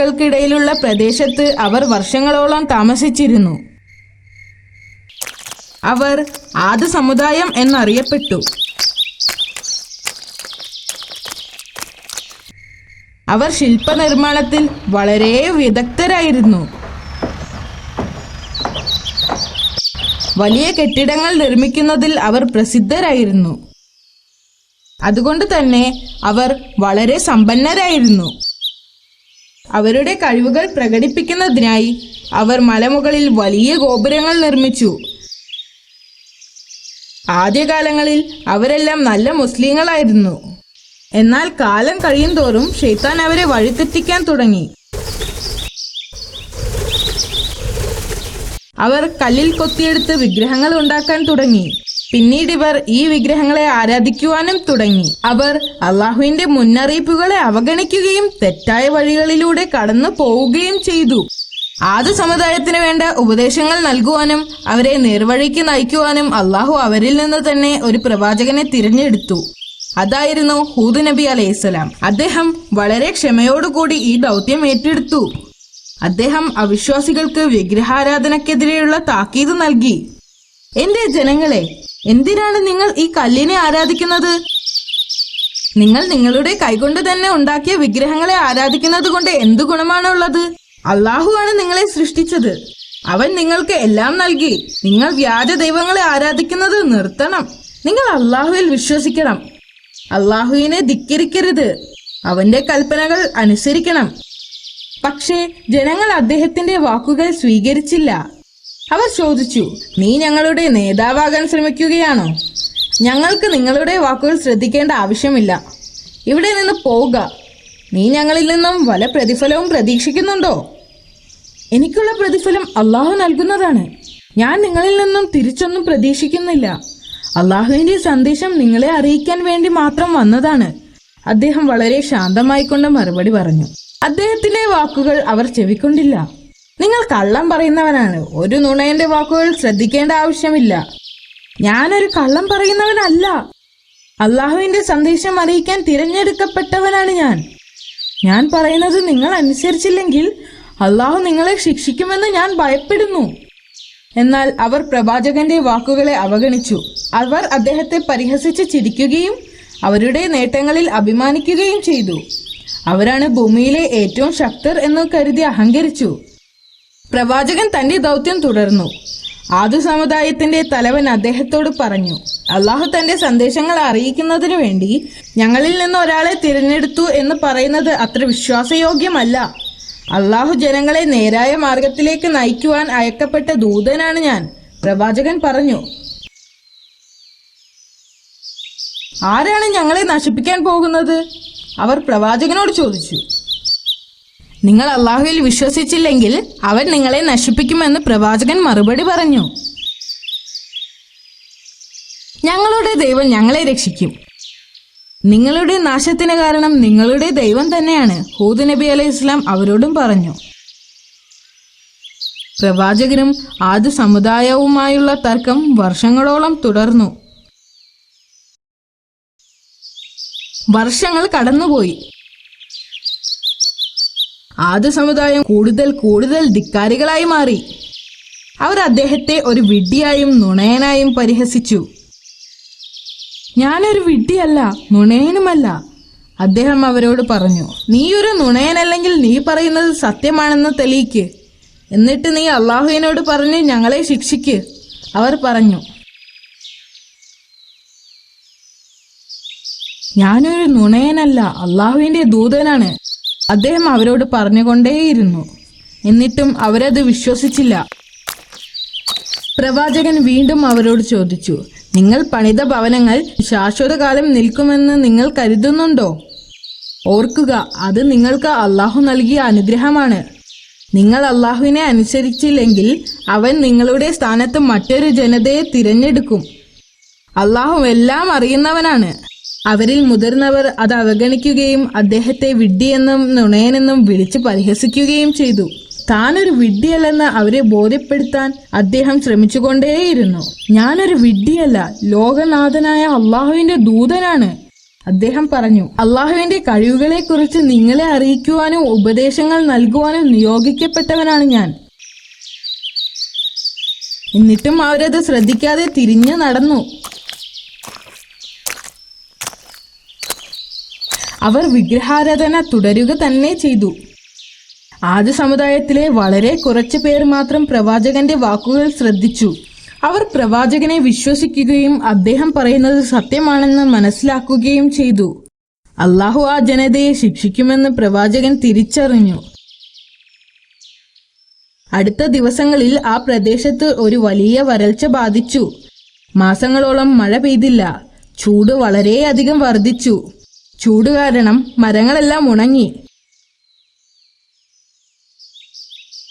ൾക്കിടയിലുള്ള പ്രദേശത്ത് അവർ വർഷങ്ങളോളം താമസിച്ചിരുന്നു. അവർ ആദ് സമുദായം എന്നറിയപ്പെട്ടു. അവർ ശില്പനിർമ്മാണത്തിൽ വളരെ വിദഗ്ധരായിരുന്നു. വലിയ കെട്ടിടങ്ങൾ നിർമ്മിക്കുന്നതിൽ അവർ പ്രസിദ്ധരായിരുന്നു. അതുകൊണ്ട് തന്നെ അവർ വളരെ സമ്പന്നരായിരുന്നു. അവരുടെ കഴിവുകൾ പ്രകടിപ്പിക്കുന്നതിനായി അവർ മലമുകളിൽ വലിയ ഗോപുരങ്ങൾ നിർമ്മിച്ചു. ആദ്യകാലങ്ങളിൽ അവരെല്ലാം നല്ല മുസ്ലിങ്ങളായിരുന്നു. എന്നാൽ കാലം കഴിയുന്തോറും ശൈത്താൻ അവരെ വഴിതെറ്റിക്കാൻ തുടങ്ങി. അവർ കല്ലിൽ കൊത്തിയെടുത്ത് വിഗ്രഹങ്ങൾ ഉണ്ടാക്കാൻ തുടങ്ങി. പിന്നീട് ഇവർ ഈ വിഗ്രഹങ്ങളെ ആരാധിക്കുവാനും തുടങ്ങി. അവർ അള്ളാഹുവിന്റെ മുന്നറിയിപ്പുകളെ അവഗണിക്കുകയും തെറ്റായ വഴികളിലൂടെ കടന്നു പോവുകയും ചെയ്തു. ആദ് സമുദായത്തിന് വേണ്ട ഉപദേശങ്ങൾ നൽകുവാനും അവരെ നേർവഴിക്ക് നയിക്കുവാനും അള്ളാഹു അവരിൽ നിന്ന് തന്നെ ഒരു പ്രവാചകനെ തിരഞ്ഞെടുത്തു. അതായിരുന്നു ഹൂദ് നബി അലൈഹിസ്സലാം. അദ്ദേഹം വളരെ ക്ഷമയോടുകൂടി ഈ ദൗത്യം ഏറ്റെടുത്തു. അദ്ദേഹം അവിശ്വാസികൾക്ക് വിഗ്രഹാരാധനക്കെതിരെയുള്ള താക്കീത് നൽകി. എന്റെ ജനങ്ങളെ, എന്തിനാണ് നിങ്ങൾ ഈ കല്ലിനെ ആരാധിക്കുന്നത്? നിങ്ങൾ നിങ്ങളുടെ കൈകൊണ്ട് തന്നെ ഉണ്ടാക്കിയ വിഗ്രഹങ്ങളെ ആരാധിക്കുന്നത് കൊണ്ട് എന്തു ഗുണമാണുള്ളത്? അള്ളാഹു ആണ് നിങ്ങളെ സൃഷ്ടിച്ചത്. അവൻ നിങ്ങൾക്ക് എല്ലാം നൽകി. നിങ്ങൾ വ്യാജ ദൈവങ്ങളെ ആരാധിക്കുന്നത് നിർത്തണം. നിങ്ങൾ അള്ളാഹുവിൽ വിശ്വസിക്കണം. അള്ളാഹുവിനെ ധിക്കരിക്കരുത്. അവന്റെ കൽപ്പനകൾ അനുസരിക്കണം. പക്ഷേ ജനങ്ങൾ അദ്ദേഹത്തിന്റെ വാക്കുകൾ സ്വീകരിച്ചില്ല. അവർ ചോദിച്ചു, നീ ഞങ്ങളുടെ നേതാവാകാൻ ശ്രമിക്കുകയാണോ? ഞങ്ങൾക്ക് നിങ്ങളുടെ വാക്കുകൾ ശ്രദ്ധിക്കേണ്ട ആവശ്യമില്ല. ഇവിടെ നിന്ന് പോവുക. നീ ഞങ്ങളിൽ നിന്നും വല്ല പ്രതിഫലവും പ്രതീക്ഷിക്കുന്നുണ്ടോ? എനിക്കുള്ള പ്രതിഫലം അള്ളാഹു നൽകുന്നതാണ്. ഞാൻ നിങ്ങളിൽ നിന്നും തിരിച്ചൊന്നും പ്രതീക്ഷിക്കുന്നില്ല. അള്ളാഹുവിന്റെ സന്ദേശം നിങ്ങളെ അറിയിക്കാൻ വേണ്ടി മാത്രം വന്നതാണ്. അദ്ദേഹം വളരെ ശാന്തമായിക്കൊണ്ട് മറുപടി പറഞ്ഞു. അദ്ദേഹത്തിന്റെ വാക്കുകൾ അവർ ചെവിക്കൊണ്ടില്ല. നിങ്ങൾ കള്ളം പറയുന്നവനാണ്. ഒരു നുണയന്റെ വാക്കുകൾ ശ്രദ്ധിക്കേണ്ട ആവശ്യമില്ല. ഞാനൊരു കള്ളം പറയുന്നവനല്ല. അള്ളാഹുവിന്റെ സന്ദേശം അറിയിക്കാൻ തിരഞ്ഞെടുക്കപ്പെട്ടവനാണ് ഞാൻ. ഞാൻ പറയുന്നത് നിങ്ങൾ അനുസരിച്ചില്ലെങ്കിൽ അള്ളാഹു നിങ്ങളെ ശിക്ഷിക്കുമെന്ന് ഞാൻ ഭയപ്പെടുന്നു. എന്നാൽ അവർ പ്രവാചകന്റെ വാക്കുകളെ അവഗണിച്ചു. അവർ അദ്ദേഹത്തെ പരിഹസിച്ച് ചിരിക്കുകയും അവരുടെ നേട്ടങ്ങളിൽ അഭിമാനിക്കുകയും ചെയ്തു. അവരാണ് ഭൂമിയിലെ ഏറ്റവും ശക്തർ എന്ന് കരുതി അഹങ്കരിച്ചു. പ്രവാചകൻ തന്റെ ദൗത്യം തുടർന്നു. ആദ് സമുദായത്തിന്റെ തലവൻ അദ്ദേഹത്തോട് പറഞ്ഞു, അള്ളാഹു തന്റെ സന്ദേശങ്ങൾ അറിയിക്കുന്നതിനു വേണ്ടി ഞങ്ങളിൽ നിന്ന് ഒരാളെ തിരഞ്ഞെടുത്തു എന്ന് പറയുന്നത് അത്ര വിശ്വാസയോഗ്യമല്ല. അള്ളാഹു ജനങ്ങളെ നേരായ മാർഗത്തിലേക്ക് നയിക്കുവാൻ അയക്കപ്പെട്ട ദൂതനാണ് ഞാൻ. പ്രവാചകൻ പറഞ്ഞു, ആരാണ് ഞങ്ങളെ നശിപ്പിക്കാൻ പോകുന്നത്? അവർ പ്രവാചകനോട് ചോദിച്ചു. നിങ്ങൾ അള്ളാഹുവിൽ വിശ്വസിച്ചില്ലെങ്കിൽ അവൻ നിങ്ങളെ നശിപ്പിക്കുമെന്ന് പ്രവാചകൻ മറുപടി പറഞ്ഞു. ഞങ്ങളുടെ ദൈവം ഞങ്ങളെ രക്ഷിക്കും. നിങ്ങളുടെ നാശത്തിന് കാരണം നിങ്ങളുടെ ദൈവം തന്നെയാണ്. ഹൂദ് നബി അലൈഹിസ്സലാം അവരോടും പറഞ്ഞു. പ്രവാചകനും ആദ് സമുദായവുമായുള്ള തർക്കം വർഷങ്ങളോളം തുടർന്നു. വർഷങ്ങൾ കടന്നുപോയി. ആദ് സമുദായം കൂടുതൽ ധിക്കാരികളായി മാറി. അവർ അദ്ദേഹത്തെ ഒരു വിഡ്ഢിയായും നുണയനായും പരിഹസിച്ചു. ഞാനൊരു വിഡ്ഢിയല്ല, നുണയനുമല്ല, അദ്ദേഹം അവരോട് പറഞ്ഞു. നീ ഒരു നുണയനല്ലെങ്കിൽ നീ പറയുന്നത് സത്യമാണെന്ന് തെളിയിക്ക്. എന്നിട്ട് നീ അള്ളാഹുവിനോട് പറഞ്ഞ് ഞങ്ങളെ ശിക്ഷിക്ക്. അവർ പറഞ്ഞു, ഞാനൊരു നുണയനല്ല, അള്ളാഹുവിന്റെ ദൂതനാണ്. അദ്ദേഹം അവരോട് പറഞ്ഞുകൊണ്ടേയിരുന്നു. എന്നിട്ടും അവരത് വിശ്വസിച്ചില്ല. പ്രവാചകൻ വീണ്ടും അവരോട് ചോദിച്ചു, നിങ്ങൾ പണിത ഭവനങ്ങൾ ശാശ്വതകാലം നിൽക്കുമെന്ന് നിങ്ങൾ കരുതുന്നുണ്ടോ? ഓർക്കുക, അത് നിങ്ങൾക്ക് അള്ളാഹു നൽകിയ അനുഗ്രഹമാണ്. നിങ്ങൾ അള്ളാഹുവിനെ അനുസരിച്ചില്ലെങ്കിൽ അവൻ നിങ്ങളുടെ സ്ഥാനത്ത് മറ്റൊരു ജനതയെ തിരഞ്ഞെടുക്കും. അള്ളാഹു എല്ലാം അറിയുന്നവനാണ്. അവരിൽ മുതിർന്നവർ അത് അവഗണിക്കുകയും അദ്ദേഹത്തെ വിഡ്ഢിയെന്നും നുണയനെന്നും വിളിച്ച് പരിഹസിക്കുകയും ചെയ്തു. താനൊരു വിഡ്ഢിയല്ലെന്ന് അവരെ ബോധ്യപ്പെടുത്താൻ അദ്ദേഹം ശ്രമിച്ചുകൊണ്ടേയിരുന്നു. ഞാനൊരു വിഡ്ഢിയല്ല, ലോകനാഥനായ അള്ളാഹുവിന്റെ ദൂതനാണ്. അദ്ദേഹം പറഞ്ഞു, അള്ളാഹുവിന്റെ കഴിവുകളെക്കുറിച്ച് നിങ്ങളെ അറിയിക്കുവാനും ഉപദേശങ്ങൾ നൽകുവാനും നിയോഗിക്കപ്പെട്ടവനാണ് ഞാൻ. എന്നിട്ടും അവരത് ശ്രദ്ധിക്കാതെ തിരിഞ്ഞു നടന്നു. അവർ വിഗ്രഹാരാധന തുടരുക തന്നെ ചെയ്തു. ആദ്യ സമുദായത്തിലെ വളരെ കുറച്ചു പേർ മാത്രം പ്രവാചകന്റെ വാക്കുകൾ ശ്രദ്ധിച്ചു. അവർ പ്രവാചകനെ വിശ്വസിക്കുകയും അദ്ദേഹം പറയുന്നത് സത്യമാണെന്ന് മനസ്സിലാക്കുകയും ചെയ്തു. അള്ളാഹു ആ ജനതയെ ശിക്ഷിക്കുമെന്ന് പ്രവാചകൻ തിരിച്ചറിഞ്ഞു. അടുത്ത ദിവസങ്ങളിൽ ആ പ്രദേശത്ത് ഒരു വലിയ വരൾച്ച ബാധിച്ചു. മാസങ്ങളോളം മഴ പെയ്തില്ല. ചൂട് വളരെയധികം വർദ്ധിച്ചു. ചൂട് കാരണം മരങ്ങളെല്ലാം ഉണങ്ങി.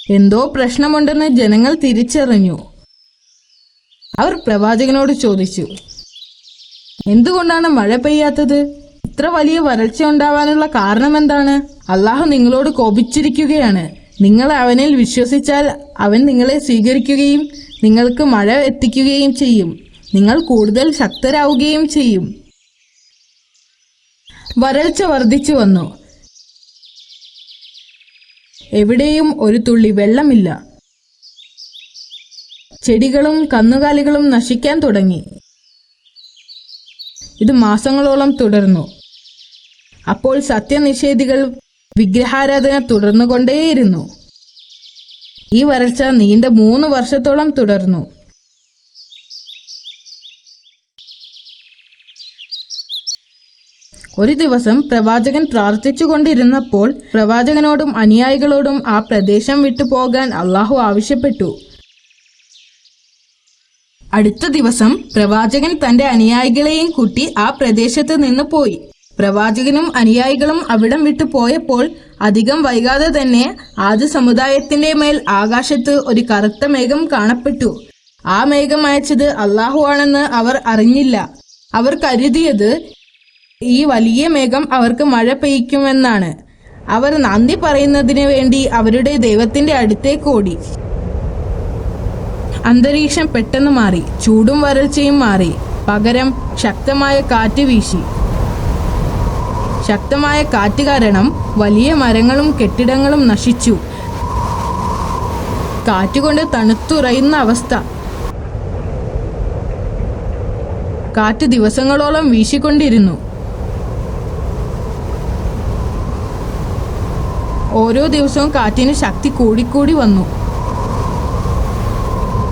എന്തോ പ്രശ്നമുണ്ടെന്ന് ജനങ്ങൾ തിരിച്ചറിഞ്ഞു. അവർ പ്രവാചകനോട് ചോദിച്ചു, എന്തുകൊണ്ടാണ് മഴ പെയ്യാത്തത്? ഇത്ര വലിയ വരൾച്ച ഉണ്ടാവാനുള്ള കാരണം എന്താണ്? അള്ളാഹു നിങ്ങളോട് കോപിച്ചിരിക്കുകയാണ്. നിങ്ങൾ അവനിൽ വിശ്വസിച്ചാൽ അവൻ നിങ്ങളെ സ്വീകരിക്കുകയും നിങ്ങൾക്ക് മഴ എത്തിക്കുകയും ചെയ്യും. നിങ്ങൾ കൂടുതൽ ശക്തരാവുകയും ചെയ്യും. വരൾച്ച വർദ്ധിച്ചു വന്നു. എവിടെയും ഒരു തുള്ളി വെള്ളമില്ല. ചെടികളും കന്നുകാലികളും നശിക്കാൻ തുടങ്ങി. ഇത് മാസങ്ങളോളം തുടർന്നു. അപ്പോൾ സത്യനിഷേധികൾ വിഗ്രഹാരാധന തുടർന്നുകൊണ്ടേയിരുന്നു. ഈ വരൾച്ച നീണ്ട 3 വർഷത്തോളം തുടർന്നു. ഒരു ദിവസം പ്രവാചകൻ പ്രാർത്ഥിച്ചുകൊണ്ടിരുന്നപ്പോൾ പ്രവാചകനോടും അനുയായികളോടും ആ പ്രദേശം വിട്ടു പോകാൻ അള്ളാഹു ആവശ്യപ്പെട്ടു. അടുത്ത ദിവസം പ്രവാചകൻ തന്റെ അനുയായികളെയും കൂട്ടി ആ പ്രദേശത്ത് നിന്ന് പോയി. പ്രവാചകനും അനുയായികളും അവിടം വിട്ടു പോയപ്പോൾ അധികം വൈകാതെ തന്നെ ആദ്യ സമുദായത്തിന്റെ മേൽ ആകാശത്ത് ഒരു കറുത്ത മേഘം കാണപ്പെട്ടു. ആ മേഘം അയച്ചത് അള്ളാഹു ആണെന്ന് അവർ അറിഞ്ഞില്ല. അവർ കരുതിയത് ഈ വലിയ മേഘം അവർക്ക് മഴ പെയ്യ്ക്കുമെന്നാണ്. അവർ നന്ദി പറയുന്നതിന് വേണ്ടി അവരുടെ ദൈവത്തിന്റെ അടുത്തേക്ക് ഓടി. അന്തരീക്ഷം പെട്ടെന്ന് മാറി. ചൂടും വരൾച്ചയും മാറി. പകരം ശക്തമായ കാറ്റ് വീശി. ശക്തമായ കാറ്റ് കാരണം വലിയ മരങ്ങളും കെട്ടിടങ്ങളും നശിച്ചു. കാറ്റുകൊണ്ട് തണുത്തുറയുന്ന അവസ്ഥ. കാറ്റ് ദിവസങ്ങളോളം വീശിക്കൊണ്ടിരുന്നു. ഓരോ ദിവസവും കാറ്റിന് ശക്തി കൂടിക്കൂടി വന്നു.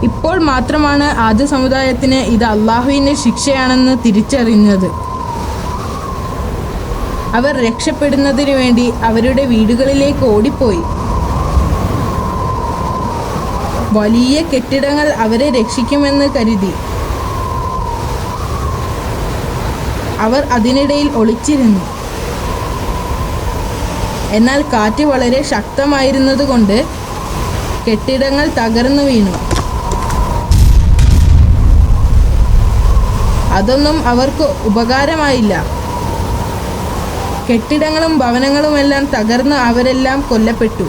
ഇപ്പോൾ മാത്രമാണ് ആദ്യ സമുദായത്തിന് ഇത് അള്ളാഹുവിന്റെ ശിക്ഷയാണെന്ന് തിരിച്ചറിഞ്ഞത്. അവർ രക്ഷപ്പെടുന്നതിനു വേണ്ടി അവരുടെ വീടുകളിലേക്ക് ഓടിപ്പോയി. വലിയ കെട്ടിടങ്ങൾ അവരെ രക്ഷിക്കുമെന്ന് കരുതി. അവർ അതിനിടയിൽ ഒളിച്ചിരുന്നു. എന്നാൽ കാറ്റ് വളരെ ശക്തമായിരുന്നതുകൊണ്ട് കെട്ടിടങ്ങൾ തകർന്നു വീണു. അതൊന്നും അവർക്ക് ഉപകാരമായില്ല. കെട്ടിടങ്ങളും ഭവനങ്ങളുമെല്ലാം തകർന്ന് അവരെല്ലാം കൊല്ലപ്പെട്ടു.